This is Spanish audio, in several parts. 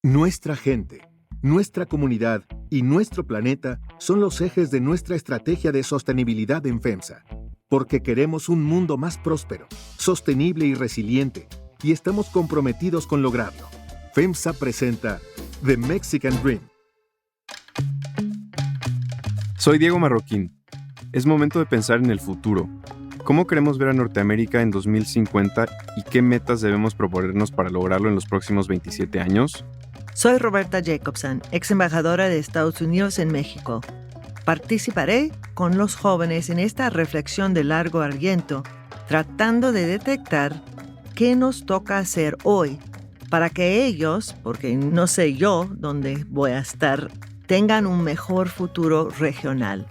Nuestra gente, nuestra comunidad y nuestro planeta son los ejes de nuestra estrategia de sostenibilidad en FEMSA, porque queremos un mundo más próspero, sostenible y resiliente, y estamos comprometidos con lograrlo. FEMSA presenta The Mexican Dream. Soy Diego Marroquín. Es momento de pensar en el futuro. ¿Cómo queremos ver a Norteamérica en 2050 y qué metas debemos proponernos para lograrlo en los próximos 27 años? Soy Roberta Jacobson, ex embajadora de Estados Unidos en México. Participaré con los jóvenes en esta reflexión de largo aliento, tratando de detectar qué nos toca hacer hoy para que ellos, porque no sé yo dónde voy a estar, tengan un mejor futuro regional.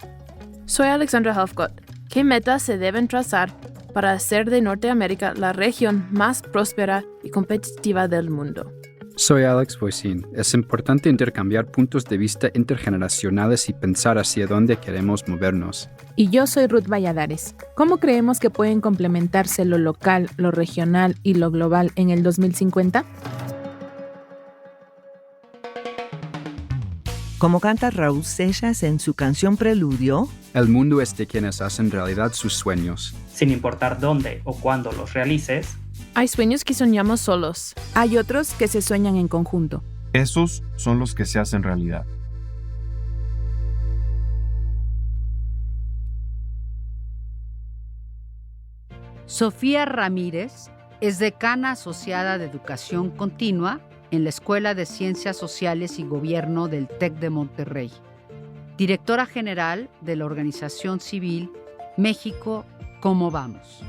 Soy Alexandra Helfgott. ¿Qué metas se deben trazar para hacer de Norteamérica la región más próspera y competitiva del mundo? Soy Alex Voisin. Es importante intercambiar puntos de vista intergeneracionales y pensar hacia dónde queremos movernos. Y yo soy Ruth Valladares. ¿Cómo creemos que pueden complementarse lo local, lo regional y lo global en el 2050? Como canta Raúl Seixas en su canción Preludio, el mundo es de quienes hacen realidad sus sueños. Sin importar dónde o cuándo los realices, hay sueños que soñamos solos. Hay otros que se sueñan en conjunto. Esos son los que se hacen realidad. Sofía Ramírez es decana asociada de Educación Continua en la Escuela de Ciencias Sociales y Gobierno del TEC de Monterrey. Directora general de la organización civil México, ¿Cómo vamos?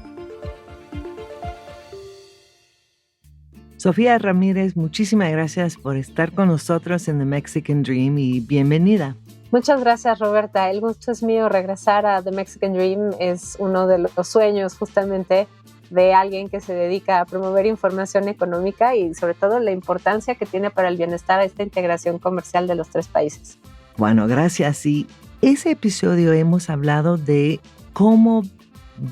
Sofía Ramírez, muchísimas gracias por estar con nosotros en The Mexican Dream y bienvenida. Muchas gracias, Roberta. El gusto es mío. Regresar a The Mexican Dream es uno de los sueños justamente de alguien que se dedica a promover información económica y sobre todo la importancia que tiene para el bienestar esta integración comercial de los tres países. Bueno, gracias. Y ese episodio hemos hablado de cómo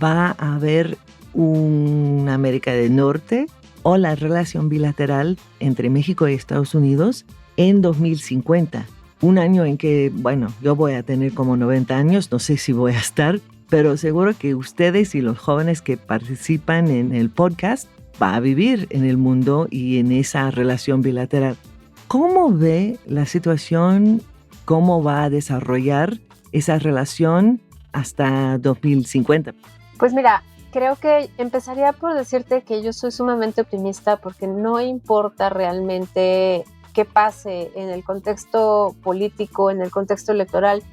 va a haber una América del Norte o la relación bilateral entre México y Estados Unidos en 2050. Un año en que, bueno, yo voy a tener como 90 años, no sé si voy a estar, pero seguro que ustedes y los jóvenes que participan en el podcast van a vivir en el mundo y en esa relación bilateral. ¿Cómo ve la situación? ¿Cómo va a desarrollar esa relación hasta 2050? Pues mira, creo que empezaría por decirte que yo soy sumamente optimista porque no importa realmente qué pase en el contexto político, en el contexto electoral.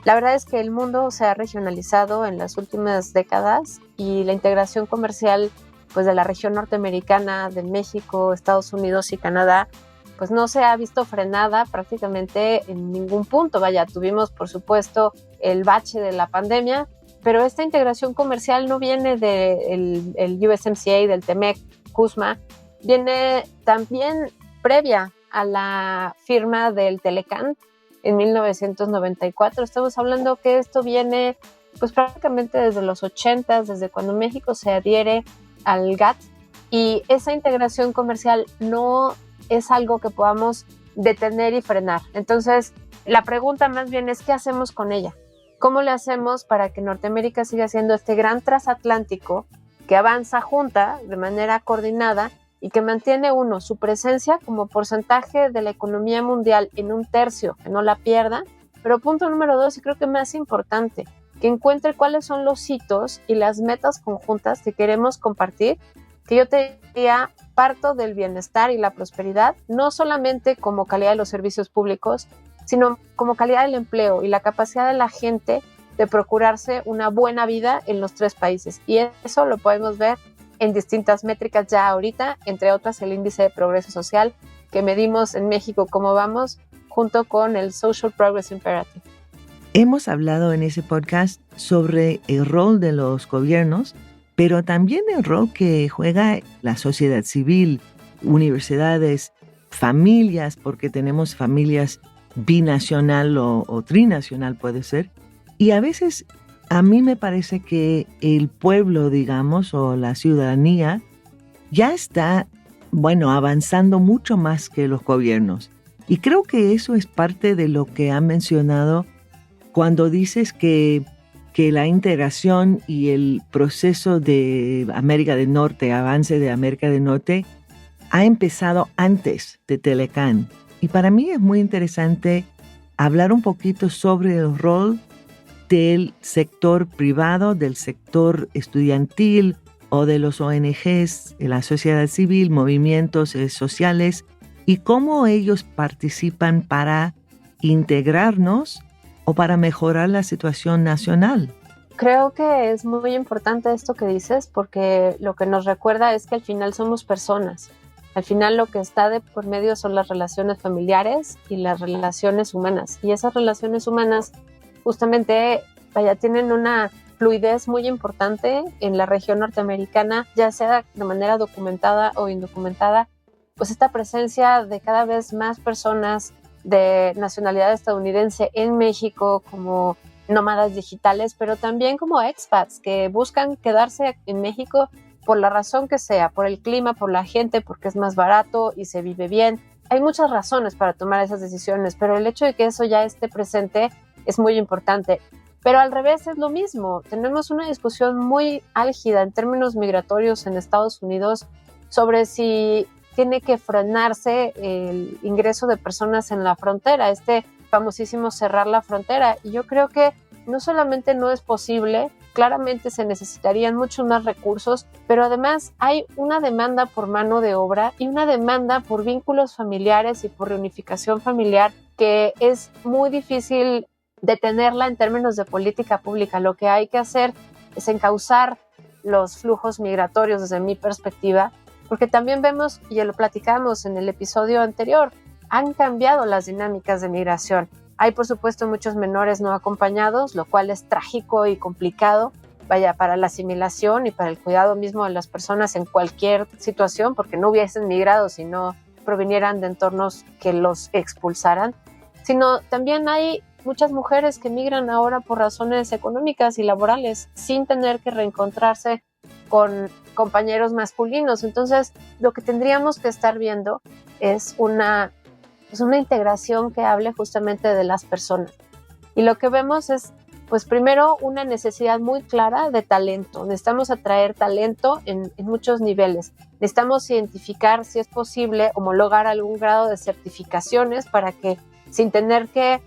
La verdad es que el mundo se ha regionalizado en las últimas décadas y la integración comercial pues, de la región norteamericana, de México, Estados Unidos y Canadá, pues no se ha visto frenada prácticamente en ningún punto. Vaya, tuvimos por supuesto el bache de la pandemia, pero esta integración comercial no viene del USMCA, del TEMEC, CUSMA, viene también previa a la firma del Telecán en 1994. Estamos hablando que esto viene pues prácticamente desde los 80, desde cuando México se adhiere al GATT, y esa integración comercial no es algo que podamos detener y frenar. Entonces, la pregunta más bien es ¿qué hacemos con ella? ¿Cómo le hacemos para que Norteamérica siga siendo este gran transatlántico que avanza junta de manera coordinada y que mantiene su presencia como porcentaje de la economía mundial en 1/3, que no la pierda? Pero punto número 2, y creo que más importante, que encuentre cuáles son los hitos y las metas conjuntas que queremos compartir, que yo te diría parto del bienestar y la prosperidad, no solamente como calidad de los servicios públicos, sino como calidad del empleo y la capacidad de la gente de procurarse una buena vida en los tres países. Y eso lo podemos ver en distintas métricas ya ahorita, entre otras el índice de progreso social que medimos en México Cómo vamos, junto con el Social Progress Imperative. Hemos hablado en ese podcast sobre el rol de los gobiernos, pero también el rol que juega la sociedad civil, universidades, familias, porque tenemos familias binacional o trinacional puede ser. Y a veces a mí me parece que el pueblo, digamos, o la ciudadanía ya está avanzando mucho más que los gobiernos. Y creo que eso es parte de lo que han mencionado cuando dices que la integración y el proceso de América del Norte, avance de América del Norte, ha empezado antes de Telecán. Y para mí es muy interesante hablar un poquito sobre el rol del sector privado, del sector estudiantil o de los ONGs, de la sociedad civil, movimientos sociales, y cómo ellos participan para integrarnos o para mejorar la situación nacional. Creo que es muy importante esto que dices, porque lo que nos recuerda es que al final somos personas. Al final lo que está de por medio son las relaciones familiares y las relaciones humanas. Y esas relaciones humanas justamente tienen una fluidez muy importante en la región norteamericana, ya sea de manera documentada o indocumentada. Pues esta presencia de cada vez más personas de nacionalidad estadounidense en México como nómadas digitales, pero también como expats que buscan quedarse en México por la razón que sea, por el clima, por la gente, porque es más barato y se vive bien. Hay muchas razones para tomar esas decisiones, pero el hecho de que eso ya esté presente es muy importante. Pero al revés es lo mismo. Tenemos una discusión muy álgida en términos migratorios en Estados Unidos sobre si tiene que frenarse el ingreso de personas en la frontera, este famosísimo cerrar la frontera. Y yo creo que no solamente no es posible, claramente se necesitarían muchos más recursos, pero además hay una demanda por mano de obra y una demanda por vínculos familiares y por reunificación familiar que es muy difícil detenerla en términos de política pública. Lo que hay que hacer es encauzar los flujos migratorios desde mi perspectiva, porque también vemos, y ya lo platicamos en el episodio anterior, han cambiado las dinámicas de migración. Hay, por supuesto, muchos menores no acompañados, lo cual es trágico y complicado, para la asimilación y para el cuidado mismo de las personas en cualquier situación, porque no hubiesen migrado si no provinieran de entornos que los expulsaran, sino también hay muchas mujeres que migran ahora por razones económicas y laborales sin tener que reencontrarse con compañeros masculinos. Entonces, lo que tendríamos que estar viendo es una integración que hable justamente de las personas. Y lo que vemos es, pues primero, una necesidad muy clara de talento. Necesitamos atraer talento en muchos niveles. Necesitamos identificar si es posible homologar algún grado de certificaciones para que, sin tener que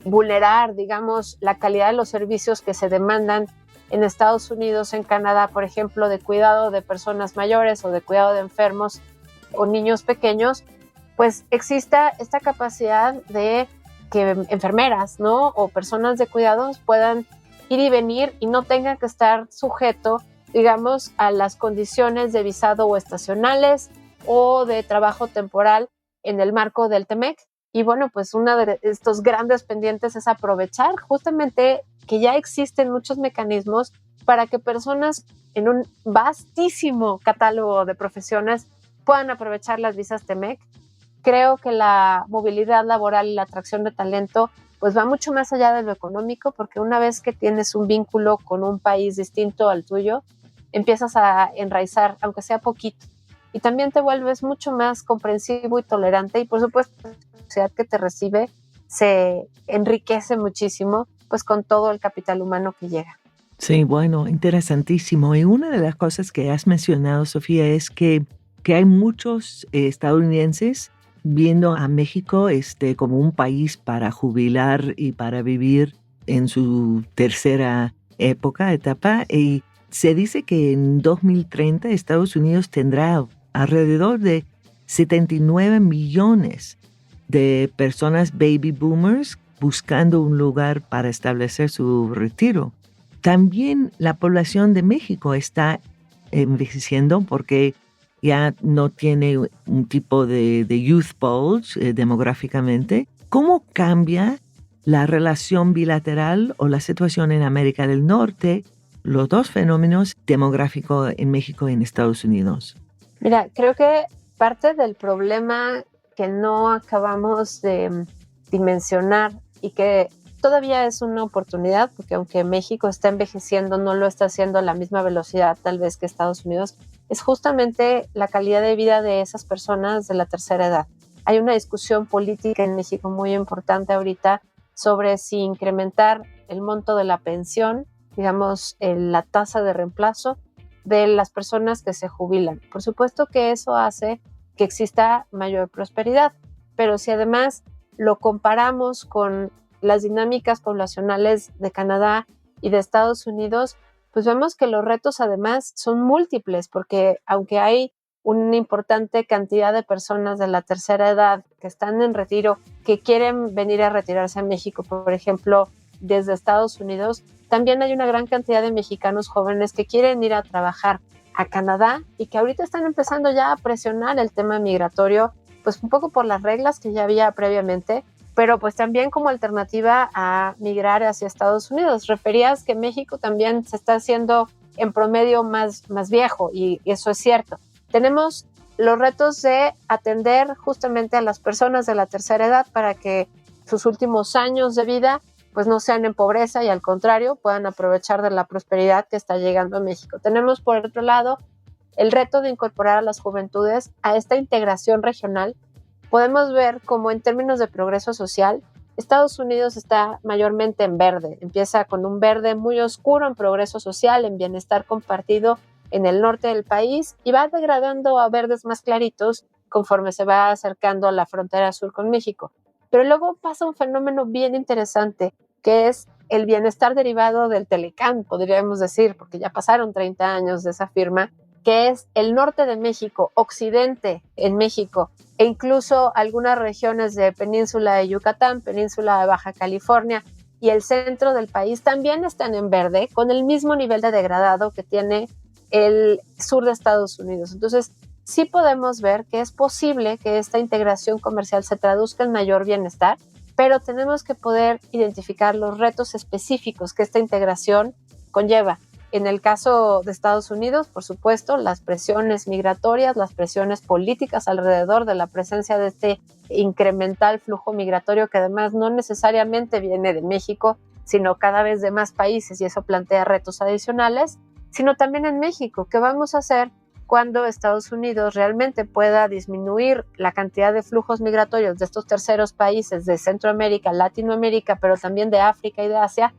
vulnerar, digamos, la calidad de los servicios que se demandan en Estados Unidos, en Canadá, por ejemplo, de cuidado de personas mayores o de cuidado de enfermos o niños pequeños, pues exista esta capacidad de que enfermeras, ¿no? O personas de cuidados puedan ir y venir y no tengan que estar sujeto, digamos, a las condiciones de visado o estacionales o de trabajo temporal en el marco del TEMEC. Y bueno, pues uno de estos grandes pendientes es aprovechar justamente que ya existen muchos mecanismos para que personas en un vastísimo catálogo de profesiones puedan aprovechar las visas TEMEC. Creo que la movilidad laboral y la atracción de talento pues va mucho más allá de lo económico, porque una vez que tienes un vínculo con un país distinto al tuyo, empiezas a enraizar, aunque sea poquito, y también te vuelves mucho más comprensivo y tolerante, y por supuesto la sociedad que te recibe se enriquece muchísimo pues con todo el capital humano que llega. Sí, bueno, interesantísimo. Y una de las cosas que has mencionado, Sofía, es que hay muchos estadounidenses viendo a México como un país para jubilar y para vivir en su tercera etapa. Y se dice que en 2030 Estados Unidos tendrá alrededor de 79 millones de personas baby boomers buscando un lugar para establecer su retiro. También la población de México está envejeciendo porque ya no tiene un tipo de youth bulge demográficamente. ¿Cómo cambia la relación bilateral o la situación en América del Norte, los dos fenómenos demográficos en México y en Estados Unidos? Mira, creo que parte del problema que no acabamos de dimensionar y que todavía es una oportunidad, porque aunque México está envejeciendo, no lo está haciendo a la misma velocidad tal vez que Estados Unidos, es justamente la calidad de vida de esas personas de la tercera edad. Hay una discusión política en México muy importante ahorita sobre si incrementar el monto de la pensión, digamos, la tasa de reemplazo de las personas que se jubilan. Por supuesto que eso hace que exista mayor prosperidad, pero si además lo comparamos con las dinámicas poblacionales de Canadá y de Estados Unidos, pues vemos que los retos además son múltiples, porque aunque hay una importante cantidad de personas de la tercera edad que están en retiro, que quieren venir a retirarse a México, por ejemplo, desde Estados Unidos, también hay una gran cantidad de mexicanos jóvenes que quieren ir a trabajar a Canadá y que ahorita están empezando ya a presionar el tema migratorio, pues un poco por las reglas que ya había previamente, pero pues también como alternativa a migrar hacia Estados Unidos. Referías que México también se está haciendo en promedio más viejo, y eso es cierto. Tenemos los retos de atender justamente a las personas de la tercera edad para que sus últimos años de vida pues no sean en pobreza y al contrario puedan aprovechar de la prosperidad que está llegando a México. Tenemos por otro lado el reto de incorporar a las juventudes a esta integración regional. Podemos ver cómo en términos de progreso social, Estados Unidos está mayormente en verde. Empieza con un verde muy oscuro en progreso social, en bienestar compartido en el norte del país y va degradando a verdes más claritos conforme se va acercando a la frontera sur con México. Pero luego pasa un fenómeno bien interesante, que es el bienestar derivado del Telecán, podríamos decir, porque ya pasaron 30 años de esa firma, que es el norte de México, occidente en México, e incluso algunas regiones de península de Yucatán, península de Baja California y el centro del país también están en verde, con el mismo nivel de degradado que tiene el sur de Estados Unidos. Entonces, sí podemos ver que es posible que esta integración comercial se traduzca en mayor bienestar, pero tenemos que poder identificar los retos específicos que esta integración conlleva. En el caso de Estados Unidos, por supuesto, las presiones migratorias, las presiones políticas alrededor de la presencia de este incremental flujo migratorio que además no necesariamente viene de México, sino cada vez de más países, y eso plantea retos adicionales, sino también en México. ¿Qué vamos a hacer cuando Estados Unidos realmente pueda disminuir la cantidad de flujos migratorios de estos terceros países de Centroamérica, Latinoamérica, pero también de África y de Asia,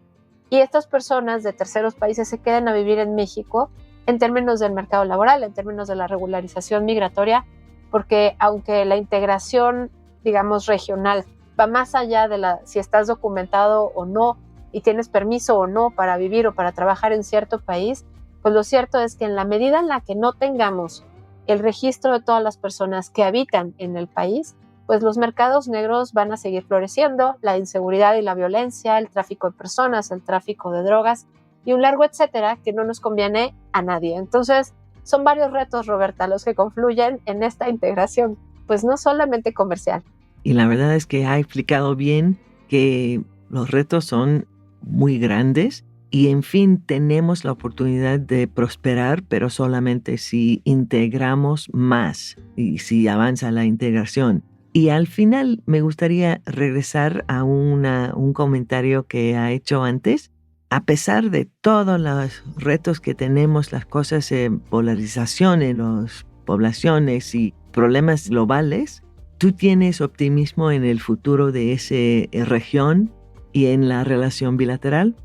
y estas personas de terceros países se queden a vivir en México en términos del mercado laboral, en términos de la regularización migratoria? Porque aunque la integración, digamos, regional va más allá de si estás documentado o no y tienes permiso o no para vivir o para trabajar en cierto país, pues lo cierto es que en la medida en la que no tengamos el registro de todas las personas que habitan en el país, pues los mercados negros van a seguir floreciendo, la inseguridad y la violencia, el tráfico de personas, el tráfico de drogas y un largo etcétera que no nos conviene a nadie. Entonces, son varios retos, Roberta, los que confluyen en esta integración, pues no solamente comercial. Y la verdad es que ha explicado bien que los retos son muy grandes y, en fin, tenemos la oportunidad de prosperar, pero solamente si integramos más y si avanza la integración. Y al final me gustaría regresar a un comentario que ha hecho antes. A pesar de todos los retos que tenemos, las cosas en polarización en las poblaciones y problemas globales, ¿tú tienes optimismo en el futuro de esa región y en la relación bilateral?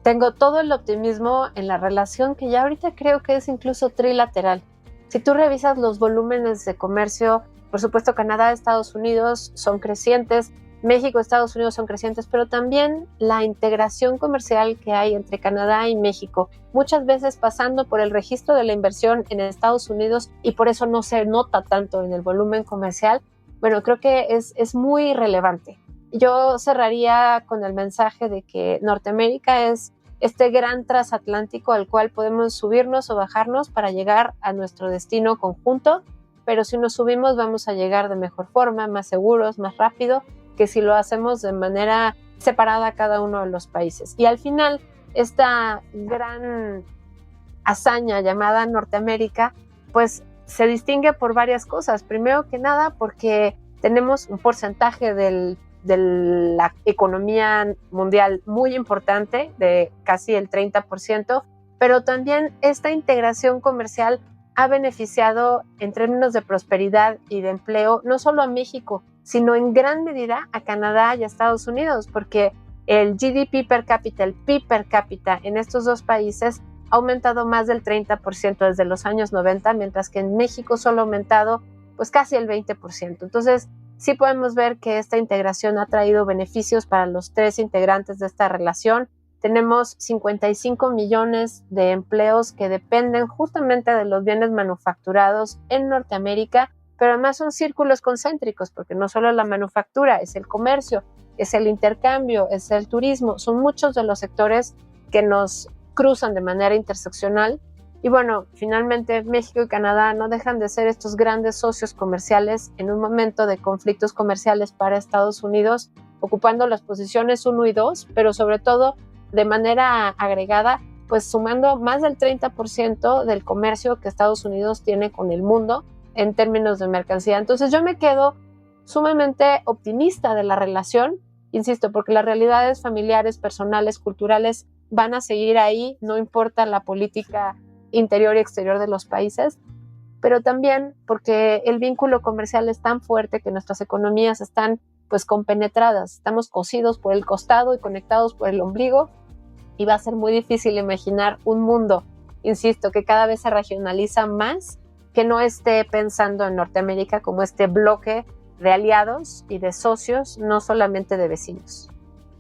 Tengo todo el optimismo en la relación que ya ahorita creo que es incluso trilateral. Si tú revisas los volúmenes de comercio, por supuesto Canadá, Estados Unidos son crecientes, México, Estados Unidos son crecientes, pero también la integración comercial que hay entre Canadá y México, muchas veces pasando por el registro de la inversión en Estados Unidos y por eso no se nota tanto en el volumen comercial, bueno, creo que es muy relevante. Yo cerraría con el mensaje de que Norteamérica es este gran transatlántico al cual podemos subirnos o bajarnos para llegar a nuestro destino conjunto, pero si nos subimos vamos a llegar de mejor forma, más seguros, más rápido, que si lo hacemos de manera separada a cada uno de los países. Y al final, esta gran hazaña llamada Norteamérica, pues se distingue por varias cosas. Primero que nada, porque tenemos un porcentaje de la economía mundial muy importante, de casi el 30%, pero también esta integración comercial ha beneficiado en términos de prosperidad y de empleo no solo a México, sino en gran medida a Canadá y a Estados Unidos, porque el GDP per cápita, el PIB per cápita en estos dos países ha aumentado más del 30% desde los años 90, mientras que en México solo ha aumentado pues casi el 20%. Entonces, sí podemos ver que esta integración ha traído beneficios para los tres integrantes de esta relación. Tenemos 55 millones de empleos que dependen justamente de los bienes manufacturados en Norteamérica, pero además son círculos concéntricos, porque no solo la manufactura, es el comercio, es el intercambio, es el turismo, son muchos de los sectores que nos cruzan de manera interseccional. Y bueno, finalmente México y Canadá no dejan de ser estos grandes socios comerciales en un momento de conflictos comerciales para Estados Unidos, ocupando las posiciones 1 y 2, pero sobre todo de manera agregada, pues sumando más del 30% del comercio que Estados Unidos tiene con el mundo en términos de mercancía. Entonces yo me quedo sumamente optimista de la relación, insisto, porque las realidades familiares, personales, culturales van a seguir ahí, no importa la política interior y exterior de los países, pero también porque el vínculo comercial es tan fuerte que nuestras economías están pues compenetradas, estamos cosidos por el costado y conectados por el ombligo, y va a ser muy difícil imaginar un mundo, insisto, que cada vez se regionaliza más, que no esté pensando en Norteamérica como este bloque de aliados y de socios, no solamente de vecinos.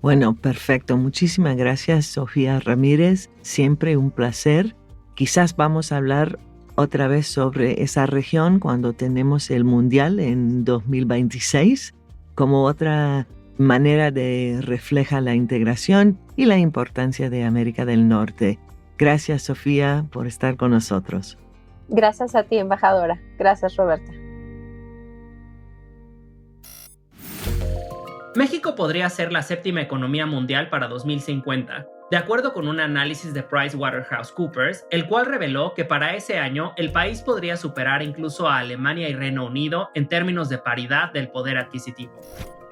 Bueno, perfecto. Muchísimas gracias, Sofía Ramírez. Siempre un placer. Quizás vamos a hablar otra vez sobre esa región cuando tenemos el Mundial en 2026, como otra manera de reflejar la integración y la importancia de América del Norte. Gracias, Sofía, por estar con nosotros. Gracias a ti, embajadora. Gracias, Roberta. México podría ser la 7ª economía mundial para 2050, de acuerdo con un análisis de PricewaterhouseCoopers, el cual reveló que para ese año el país podría superar incluso a Alemania y Reino Unido en términos de paridad del poder adquisitivo.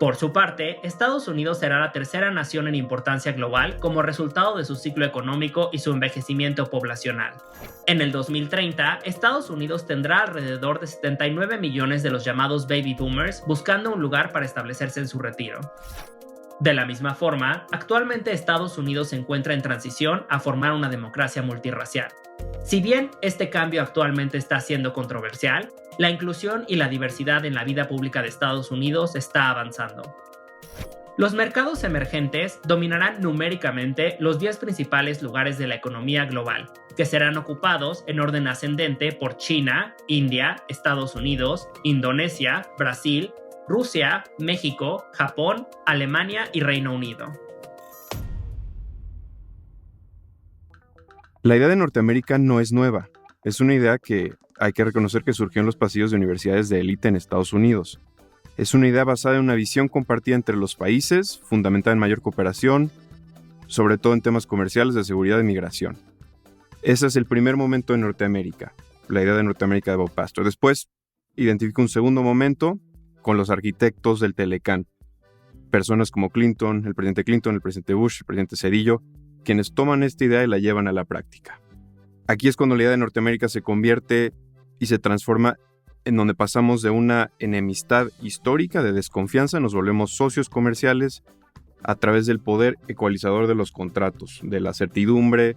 Por su parte, Estados Unidos será la 3ª nación en importancia global como resultado de su ciclo económico y su envejecimiento poblacional. En el 2030, Estados Unidos tendrá alrededor de 79 millones de los llamados baby boomers buscando un lugar para establecerse en su retiro. De la misma forma, actualmente Estados Unidos se encuentra en transición a formar una democracia multirracial. Si bien este cambio actualmente está siendo controversial, la inclusión y la diversidad en la vida pública de Estados Unidos está avanzando. Los mercados emergentes dominarán numéricamente los 10 principales lugares de la economía global, que serán ocupados en orden ascendente por China, India, Estados Unidos, Indonesia, Brasil, Rusia, México, Japón, Alemania y Reino Unido. La idea de Norteamérica no es nueva. Es una idea que hay que reconocer que surgió en los pasillos de universidades de élite en Estados Unidos. Es una idea basada en una visión compartida entre los países, fundamentada en mayor cooperación, sobre todo en temas comerciales, de seguridad y migración. Ese es el primer momento en Norteamérica, la idea de Norteamérica de Bob Pastor. Después, identifica un segundo momento con los arquitectos del Telecán. Personas como Clinton, el presidente Bush, el presidente Zedillo, quienes toman esta idea y la llevan a la práctica. Aquí es cuando la idea de Norteamérica se convierte y se transforma en donde pasamos de una enemistad histórica de desconfianza, nos volvemos socios comerciales a través del poder ecualizador de los contratos, de la certidumbre,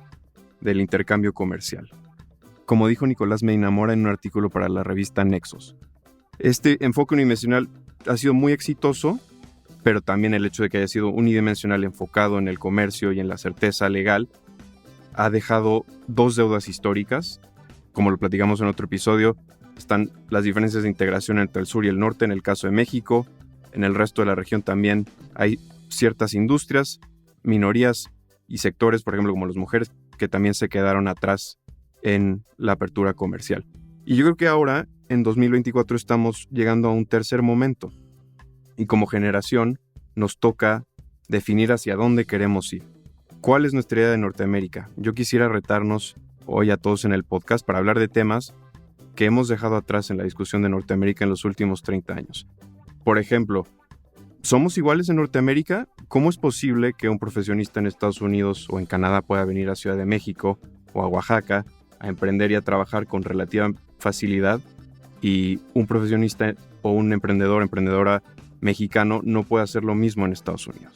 del intercambio comercial. Como dijo Nicolás Medina Mora en un artículo para la revista Nexos, este enfoque unidimensional ha sido muy exitoso, pero también el hecho de que haya sido unidimensional enfocado en el comercio y en la certeza legal ha dejado dos deudas históricas. Como lo platicamos en otro episodio, están las diferencias de integración entre el sur y el norte en el caso de México. En el resto de la región también hay ciertas industrias, minorías y sectores, por ejemplo, como las mujeres, que también se quedaron atrás en la apertura comercial. Y yo creo que ahora, en 2024, estamos llegando a un tercer momento. Y como generación, nos toca definir hacia dónde queremos ir. ¿Cuál es nuestra idea de Norteamérica? Yo quisiera retarnos hoy a todos en el podcast para hablar de temas que hemos dejado atrás en la discusión de Norteamérica en los últimos 30 años. Por ejemplo, ¿somos iguales en Norteamérica? ¿Cómo es posible que un profesionista en Estados Unidos o en Canadá pueda venir a Ciudad de México o a Oaxaca a emprender y a trabajar con relativa facilidad, y un profesionista o un emprendedora mexicano no puede hacer lo mismo en Estados Unidos.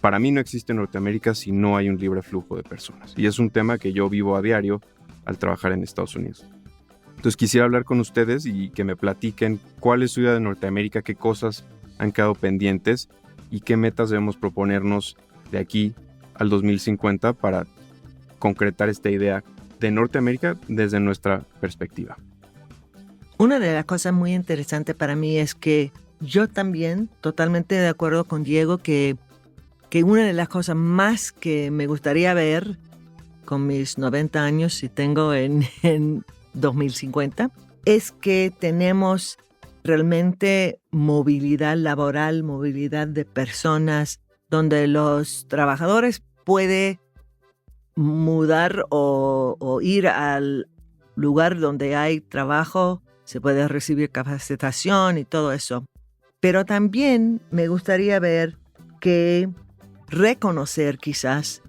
Para mí no existe Norteamérica si no hay un libre flujo de personas, y es un tema que yo vivo a diario al trabajar en Estados Unidos. Entonces quisiera hablar con ustedes y que me platiquen cuál es su idea de Norteamérica, qué cosas han quedado pendientes y qué metas debemos proponernos de aquí al 2050 para concretar esta idea de Norteamérica desde nuestra perspectiva. Una de las cosas muy interesantes para mí es que yo también, totalmente de acuerdo con Diego, que una de las cosas más que me gustaría ver con mis 90 años, si tengo en 2050, es que tenemos realmente movilidad laboral, movilidad de personas, donde los trabajadores pueden mudar o ir al lugar donde hay trabajo, se puede recibir capacitación y todo eso. Pero también me gustaría ver reconocer quizás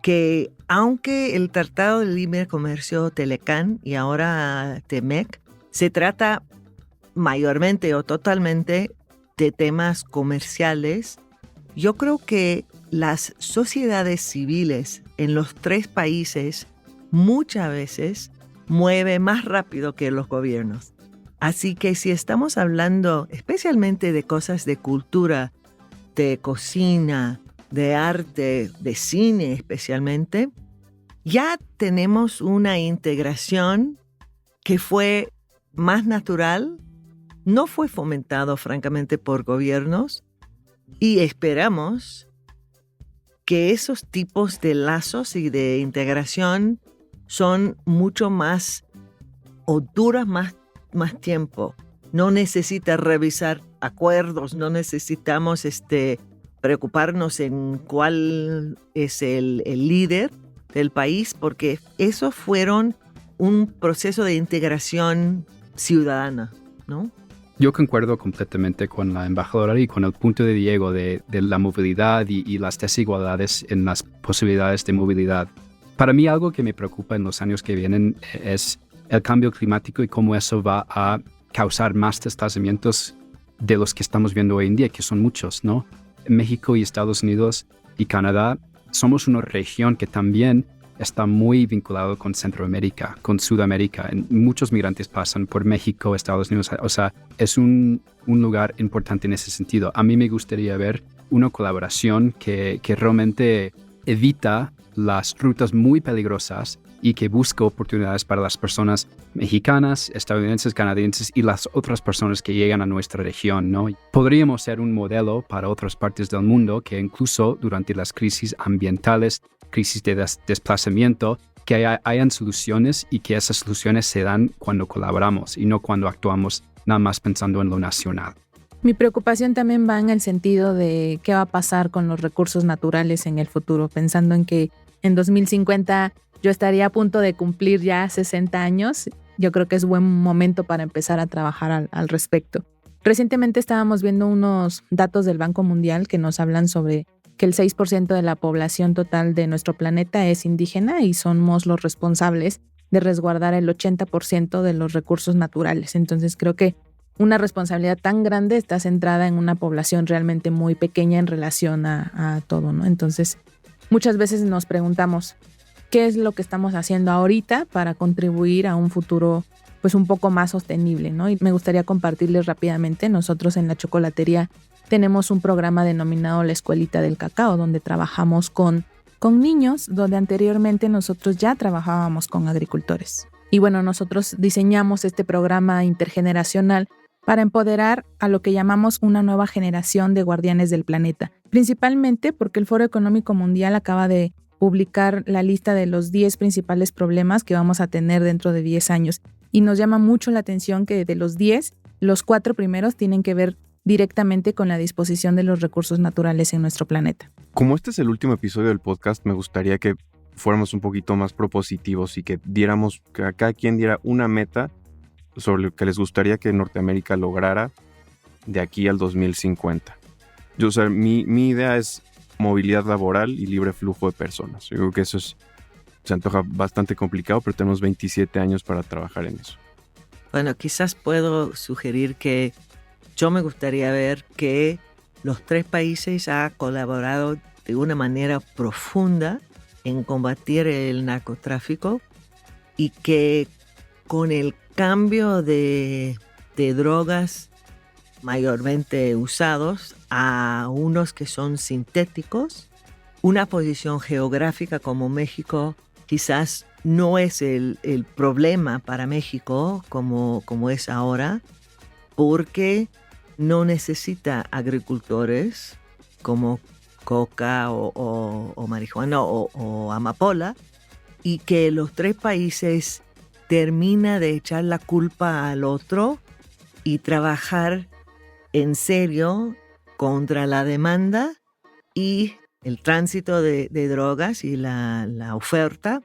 que aunque el Tratado de Libre Comercio Telecán y ahora TEMEC se trata mayormente o totalmente de temas comerciales, yo creo que las sociedades civiles en los 3 países muchas veces mueven más rápido que los gobiernos. Así que si estamos hablando especialmente de cosas de cultura, de cocina, de arte, de cine especialmente, ya tenemos una integración que fue más natural, no fue fomentado francamente por gobiernos, y esperamos que esos tipos de lazos y de integración son mucho más o duran más tiempo. No necesita revisar acuerdos, no necesitamos preocuparnos en cuál es el líder del país, porque esos fueron un proceso de integración ciudadana, ¿no? Yo concuerdo completamente con la embajadora y con el punto de Diego de la movilidad y las desigualdades en las posibilidades de movilidad. Para mí, algo que me preocupa en los años que vienen es el cambio climático y cómo eso va a causar más desplazamientos de los que estamos viendo hoy en día, que son muchos, ¿no? México y Estados Unidos y Canadá somos una región que también está muy vinculado con Centroamérica, con Sudamérica. Muchos migrantes pasan por México, Estados Unidos. O sea, es un lugar importante en ese sentido. A mí me gustaría ver una colaboración que realmente evita las rutas muy peligrosas y que busca oportunidades para las personas mexicanas, estadounidenses, canadienses y las otras personas que llegan a nuestra región, ¿no? Podríamos ser un modelo para otras partes del mundo que incluso durante las crisis ambientales, crisis de desplazamiento, que hayan soluciones y que esas soluciones se dan cuando colaboramos y no cuando actuamos nada más pensando en lo nacional. Mi preocupación también va en el sentido de qué va a pasar con los recursos naturales en el futuro, pensando en que en 2050 yo estaría a punto de cumplir ya 60 años. Yo creo que es buen momento para empezar a trabajar al respecto. Recientemente estábamos viendo unos datos del Banco Mundial que nos hablan sobre que el 6% de la población total de nuestro planeta es indígena y somos los responsables de resguardar el 80% de los recursos naturales. Entonces creo que una responsabilidad tan grande está centrada en una población realmente muy pequeña en relación a todo, ¿no? Entonces muchas veces nos preguntamos qué es lo que estamos haciendo ahorita para contribuir a un futuro pues un poco más sostenible, ¿no? Y me gustaría compartirles rápidamente, nosotros en la chocolatería tenemos un programa denominado La Escuelita del Cacao, donde trabajamos con niños, donde anteriormente nosotros ya trabajábamos con agricultores. Y bueno, nosotros diseñamos este programa intergeneracional para empoderar a lo que llamamos una nueva generación de guardianes del planeta, principalmente porque el Foro Económico Mundial acaba de publicar la lista de los 10 principales problemas que vamos a tener dentro de 10 años. Y nos llama mucho la atención que de los 10, los 4 primeros tienen que ver directamente con la disposición de los recursos naturales en nuestro planeta. Como este es el último episodio del podcast, me gustaría que fuéramos un poquito más propositivos y que cada quien diera una meta sobre lo que les gustaría que Norteamérica lograra de aquí al 2050. Mi idea es movilidad laboral y libre flujo de personas. Yo creo que eso es se antoja bastante complicado, pero tenemos 27 años para trabajar en eso. Bueno, quizás puedo sugerir que yo me gustaría ver que los 3 países han colaborado de una manera profunda en combatir el narcotráfico y que con el cambio de drogas mayormente usados a unos que son sintéticos, una posición geográfica como México quizás no es el problema para México como es ahora, porque no necesita agricultores como coca o marihuana o amapola, y que los 3 países termina de echar la culpa al otro y trabajar en serio contra la demanda y el tránsito de drogas y la oferta,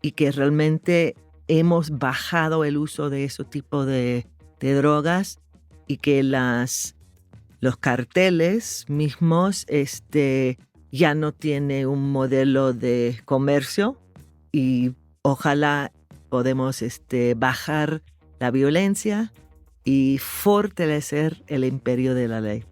y que realmente hemos bajado el uso de ese tipo de drogas y que los carteles mismos ya no tienen un modelo de comercio, y ojalá podemos bajar la violencia y fortalecer el imperio de la ley.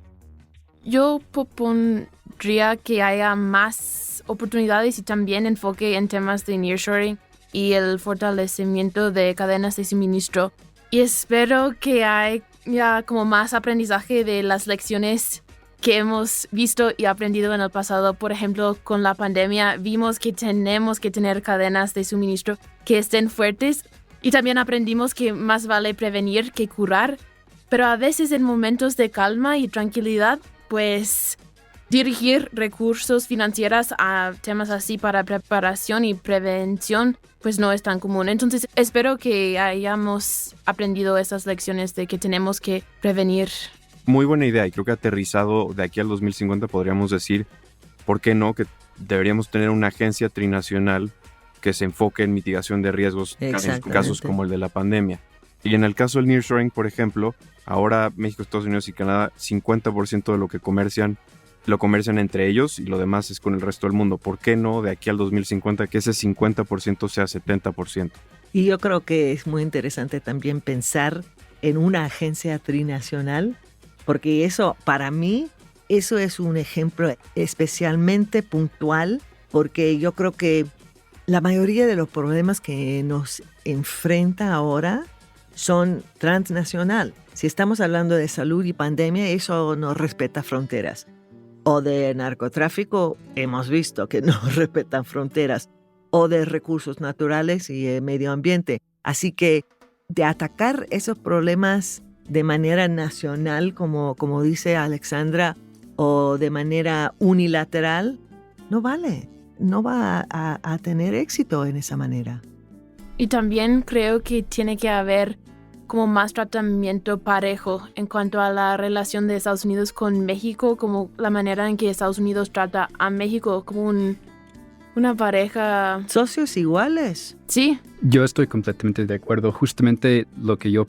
Yo propondría que haya más oportunidades y también enfoque en temas de nearshoring y el fortalecimiento de cadenas de suministro. Y espero que haya como más aprendizaje de las lecciones que hemos visto y aprendido en el pasado. Por ejemplo, con la pandemia vimos que tenemos que tener cadenas de suministro que estén fuertes, y también aprendimos que más vale prevenir que curar. Pero a veces en momentos de calma y tranquilidad, pues dirigir recursos financieros a temas así para preparación y prevención pues no es tan común. Entonces espero que hayamos aprendido esas lecciones de que tenemos que prevenir. Muy buena idea, y creo que aterrizado de aquí al 2050 podríamos decir, ¿por qué no? Que deberíamos tener una agencia trinacional que se enfoque en mitigación de riesgos en casos como el de la pandemia. Y en el caso del nearshoring, por ejemplo, ahora México, Estados Unidos y Canadá, 50% de lo que comercian, lo comercian entre ellos y lo demás es con el resto del mundo. ¿Por qué no de aquí al 2050 que ese 50% sea 70%? Y yo creo que es muy interesante también pensar en una agencia trinacional, porque eso, para mí, eso es un ejemplo especialmente puntual, porque yo creo que la mayoría de los problemas que nos enfrenta ahora son transnacional. Si estamos hablando de salud y pandemia, eso no respeta fronteras. O de narcotráfico, hemos visto que no respetan fronteras. O de recursos naturales y medio ambiente. Así que de atacar esos problemas de manera nacional, como dice Alexandra, o de manera unilateral, no vale. No va a tener éxito en esa manera. Y también creo que tiene que haber como más tratamiento parejo en cuanto a la relación de Estados Unidos con México, como la manera en que Estados Unidos trata a México como una pareja. Socios iguales. Sí. Yo estoy completamente de acuerdo. Justamente lo que yo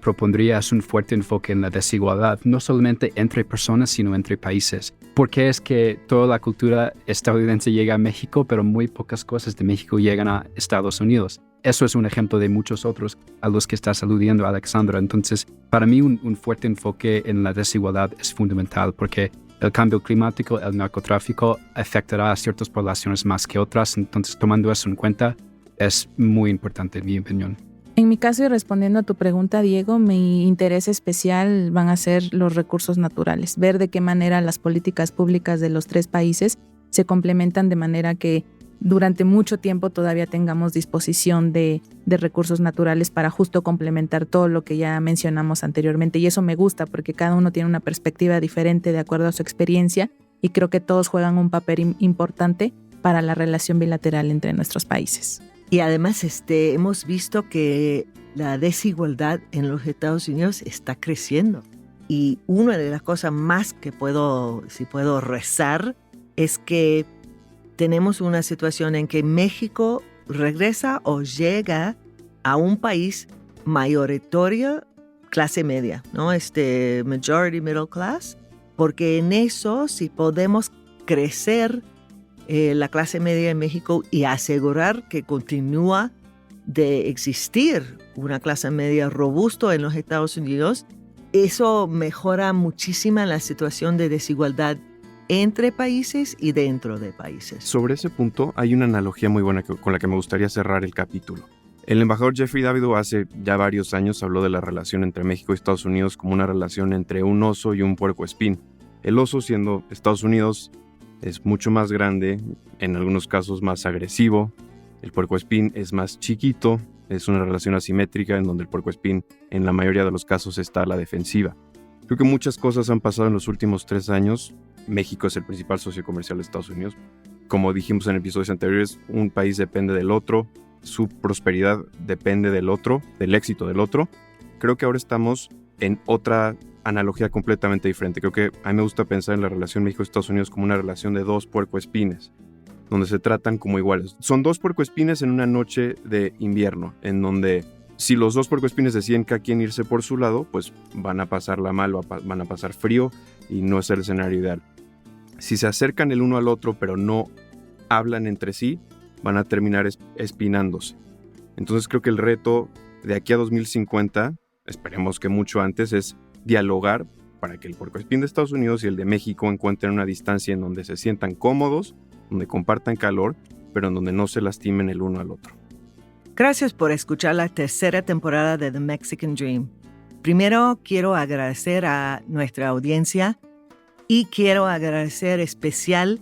propondría es un fuerte enfoque en la desigualdad, no solamente entre personas, sino entre países. Porque es que toda la cultura estadounidense llega a México, pero muy pocas cosas de México llegan a Estados Unidos. Eso es un ejemplo de muchos otros a los que estás aludiendo, Alexandra. Entonces, para mí un fuerte enfoque en la desigualdad es fundamental, porque el cambio climático, el narcotráfico afectará a ciertas poblaciones más que otras. Entonces, tomando eso en cuenta, es muy importante en mi opinión. En mi caso, y respondiendo a tu pregunta, Diego, mi interés especial van a ser los recursos naturales, ver de qué manera las políticas públicas de los 3 países se complementan de manera que durante mucho tiempo todavía tengamos disposición de recursos naturales para justo complementar todo lo que ya mencionamos anteriormente. Y eso me gusta porque cada uno tiene una perspectiva diferente de acuerdo a su experiencia, y creo que todos juegan un papel importante para la relación bilateral entre nuestros países. Y además hemos visto que la desigualdad en los Estados Unidos está creciendo. Y una de las cosas más que puedo rezar es que tenemos una situación en que México regresa o llega a un país mayoritario clase media, ¿no? Majority middle class, porque en eso si podemos crecer la clase media en México y asegurar que continúa de existir una clase media robusta en los Estados Unidos, eso mejora muchísimo la situación de desigualdad entre países y dentro de países. Sobre ese punto hay una analogía muy buena con la que me gustaría cerrar el capítulo. El embajador Jeffrey Davidow hace ya varios años habló de la relación entre México y Estados Unidos como una relación entre un oso y un puercoespín. El oso, siendo Estados Unidos, es mucho más grande, en algunos casos más agresivo. El puercoespín es más chiquito, es una relación asimétrica en donde el puercoespín en la mayoría de los casos está a la defensiva. Creo que muchas cosas han pasado en los últimos 3 años. México es el principal socio comercial de Estados Unidos. Como dijimos en episodios anteriores, un país depende del otro, su prosperidad depende del otro, del éxito del otro. Creo que ahora estamos en otra analogía completamente diferente. Creo que a mí me gusta pensar en la relación México-Estados Unidos como una relación de 2 puercoespines, donde se tratan como iguales. Son 2 puercoespines en una noche de invierno, en donde si los 2 puercoespines deciden cada quien irse por su lado, pues van a pasarla mal, van a pasar frío y no es el escenario ideal. Si se acercan el uno al otro pero no hablan entre sí, van a terminar espinándose. Entonces creo que el reto de aquí a 2050, esperemos que mucho antes, es dialogar para que el puercoespín de Estados Unidos y el de México encuentren una distancia en donde se sientan cómodos, donde compartan calor, pero en donde no se lastimen el uno al otro. Gracias por escuchar la tercera temporada de The Mexican Dream. Primero quiero agradecer a nuestra audiencia y quiero agradecer especial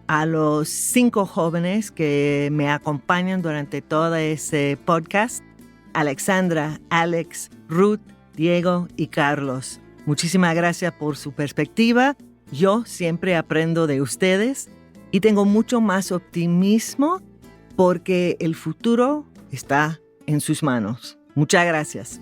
a los 5 jóvenes que me acompañan durante todo ese podcast: Alexandra, Alex, Ruth, Diego y Carlos. Muchísimas gracias por su perspectiva. Yo siempre aprendo de ustedes y tengo mucho más optimismo porque el futuro está en sus manos. Muchas gracias.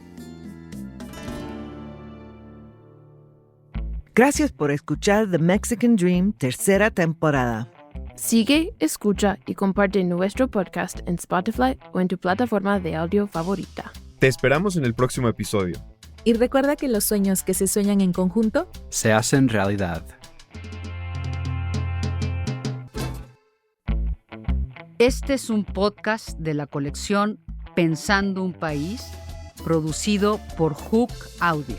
Gracias por escuchar The Mexican Dream, tercera temporada. Sigue, escucha y comparte nuestro podcast en Spotify o en tu plataforma de audio favorita. Te esperamos en el próximo episodio. Y recuerda que los sueños que se sueñan en conjunto Se hacen realidad. Este es un podcast de la colección Pensando un País, producido por Hook Audio.